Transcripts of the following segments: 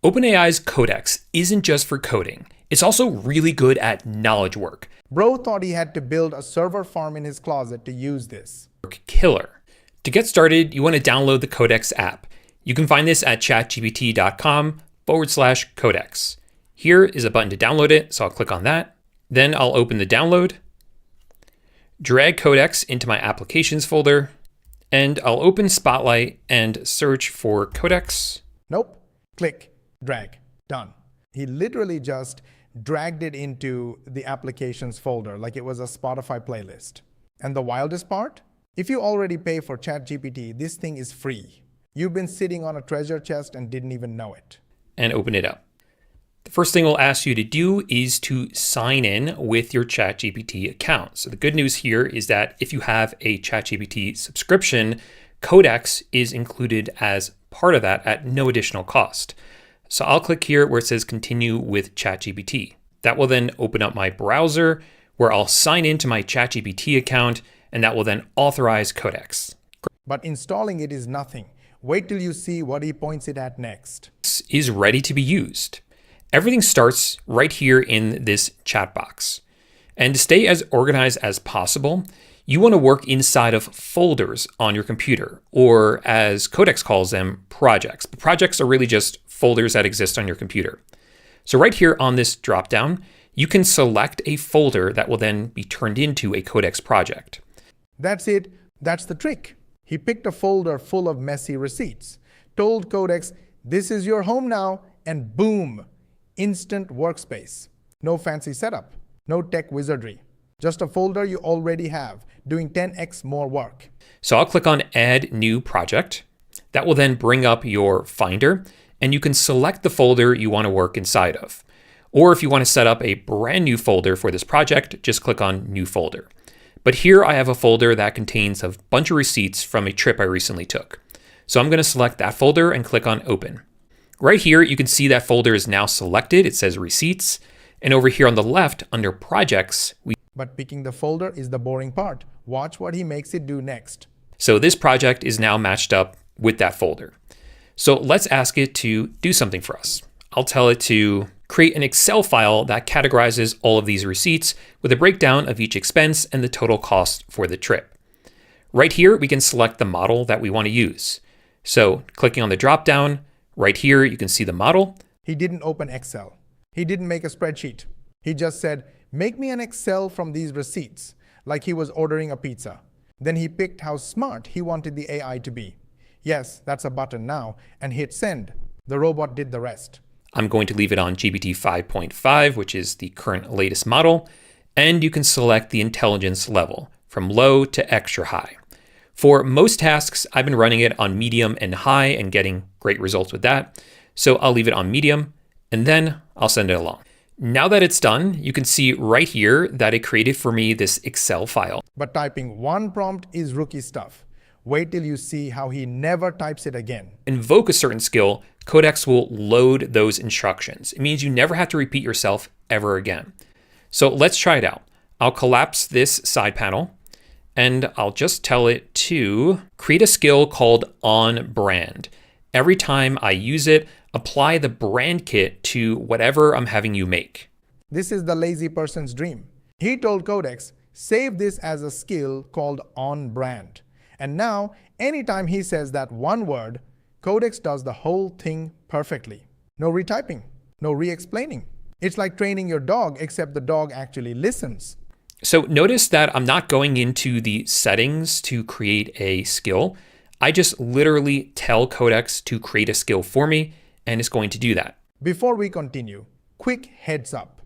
OpenAI's Codex isn't just for coding. It's also really good at knowledge work. Bro thought he had to build a server farm in his closet to use this. Killer. To get started, you want to download the Codex app. You can find this at chatgpt.com/Codex. Here is a button to download it, so I'll click on that. Then I'll open the download, drag Codex into my applications folder, and I'll open Spotlight and search for Codex. Nope. Click, drag, done. He literally just dragged it into the applications folder like it was a Spotify playlist. And the wildest part? If you already pay for ChatGPT, this thing is free. You've been sitting on a treasure chest and didn't even know it. And open it up. The first thing we'll ask you to do is to sign in with your ChatGPT account. So the good news here is that if you have a ChatGPT subscription, Codex is included as part of that at no additional cost. So I'll click here where it says continue with ChatGPT. That will then open up my browser where I'll sign into my ChatGPT account, and that will then authorize Codex. But installing it is nothing. Wait till you see what he points it at next. This is ready to be used. Everything starts right here in this chat box. And to stay as organized as possible, you want to work inside of folders on your computer, or as Codex calls them, projects. But projects are really just folders that exist on your computer. So right here on this dropdown, you can select a folder that will then be turned into a Codex project. That's it. That's the trick. He picked a folder full of messy receipts, told Codex, this is your home now, and boom, instant workspace. No fancy setup, no tech wizardry. Just a folder you already have, doing 10x more work. So I'll click on Add New Project. That will then bring up your Finder, and you can select the folder you want to work inside of. Or if you want to set up a brand new folder for this project, just click on New Folder. But here I have a folder that contains a bunch of receipts from a trip I recently took. So I'm going to select that folder and click on Open. Right here, you can see that folder is now selected. It says Receipts. And over here on the left, under Projects, But picking the folder is the boring part. Watch what he makes it do next. So this project is now matched up with that folder. So let's ask it to do something for us. I'll tell it to create an Excel file that categorizes all of these receipts with a breakdown of each expense and the total cost for the trip. Right here, we can select the model that we want to use. So clicking on the dropdown, right here, you can see the model. He didn't open Excel. He didn't make a spreadsheet. He just said, make me an Excel from these receipts, like he was ordering a pizza. Then he picked how smart he wanted the AI to be. Yes, that's a button now, and hit send. The robot did the rest. I'm going to leave it on GPT 5.5, which is the current latest model, and you can select the intelligence level from low to extra high. For most tasks, I've been running it on medium and high and getting great results with that. So I'll leave it on medium, and then I'll send it along. Now that it's done, you can see right here that it created for me this Excel file. But typing one prompt is rookie stuff. Wait till you see how he never types it again. Invoke a certain skill, Codex will load those instructions. It means you never have to repeat yourself ever again. So let's try it out. I'll collapse this side panel and I'll just tell it to create a skill called On Brand. Every time I use it, apply the brand kit to whatever I'm having you make. This is the lazy person's dream. He told Codex, save this as a skill called On Brand. And now, anytime he says that one word, Codex does the whole thing perfectly. No retyping, no re-explaining. It's like training your dog, except the dog actually listens. So notice that I'm not going into the settings to create a skill. I just literally tell Codex to create a skill for me, and it's going to do that. Before we continue, quick heads up.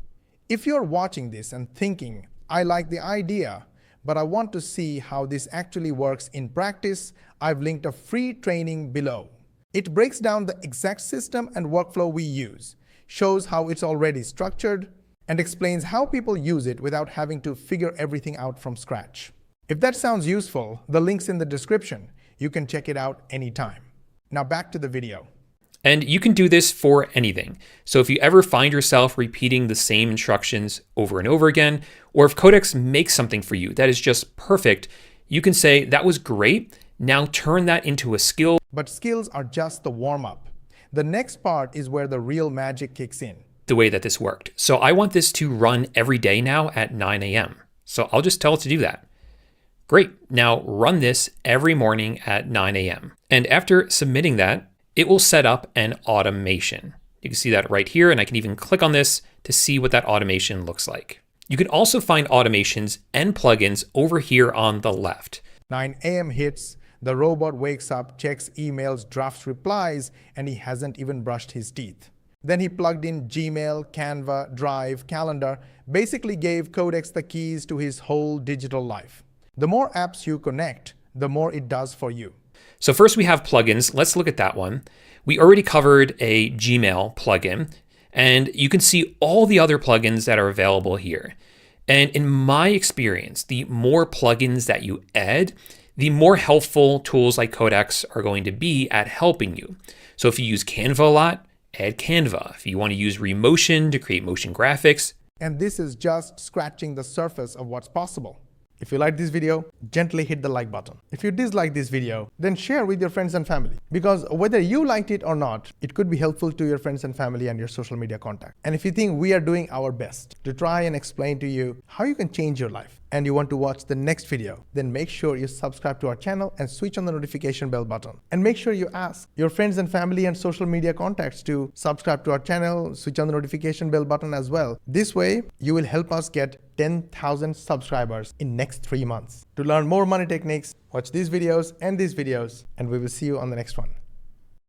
If you're watching this and thinking, I like the idea, but I want to see how this actually works in practice, I've linked a free training below. It breaks down the exact system and workflow we use, shows how it's already structured, and explains how people use it without having to figure everything out from scratch. If that sounds useful, the link's in the description. You can check it out anytime. Now back to the video. And you can do this for anything. So if you ever find yourself repeating the same instructions over and over again, or if Codex makes something for you that is just perfect, you can say, that was great. Now turn that into a skill. But skills are just the warm-up. The next part is where the real magic kicks in. The way that this worked. So I want this to run every day now at 9 a.m. So I'll just tell it to do that. Great. Now run this every morning at 9 a.m. And after submitting that, it will set up an automation. You can see that right here, and I can even click on this to see what that automation looks like. You can also find automations and plugins over here on the left. 9 a.m. hits, the robot wakes up, checks emails, drafts replies, and he hasn't even brushed his teeth. Then he plugged in Gmail, Canva, Drive, Calendar, basically gave Codex the keys to his whole digital life. The more apps you connect, the more it does for you. So first we have plugins. Let's look at that one. We already covered a Gmail plugin, and you can see all the other plugins that are available here. And in my experience, the more plugins that you add, the more helpful tools like Codex are going to be at helping you. So if you use Canva a lot, add Canva. If you want to use Remotion to create motion graphics. And this is just scratching the surface of what's possible. If you like this video, gently hit the like button. If you dislike this video, then share with your friends and family. Because whether you liked it or not, it could be helpful to your friends and family and your social media contact. And if you think we are doing our best to try and explain to you how you can change your life, and you want to watch the next video, then make sure you subscribe to our channel and switch on the notification bell button. And make sure you ask your friends and family and social media contacts to subscribe to our channel, switch on the notification bell button as well. This way, you will help us get 10,000 subscribers in next 3 months. To learn more money techniques, watch these videos, and we will see you on the next one.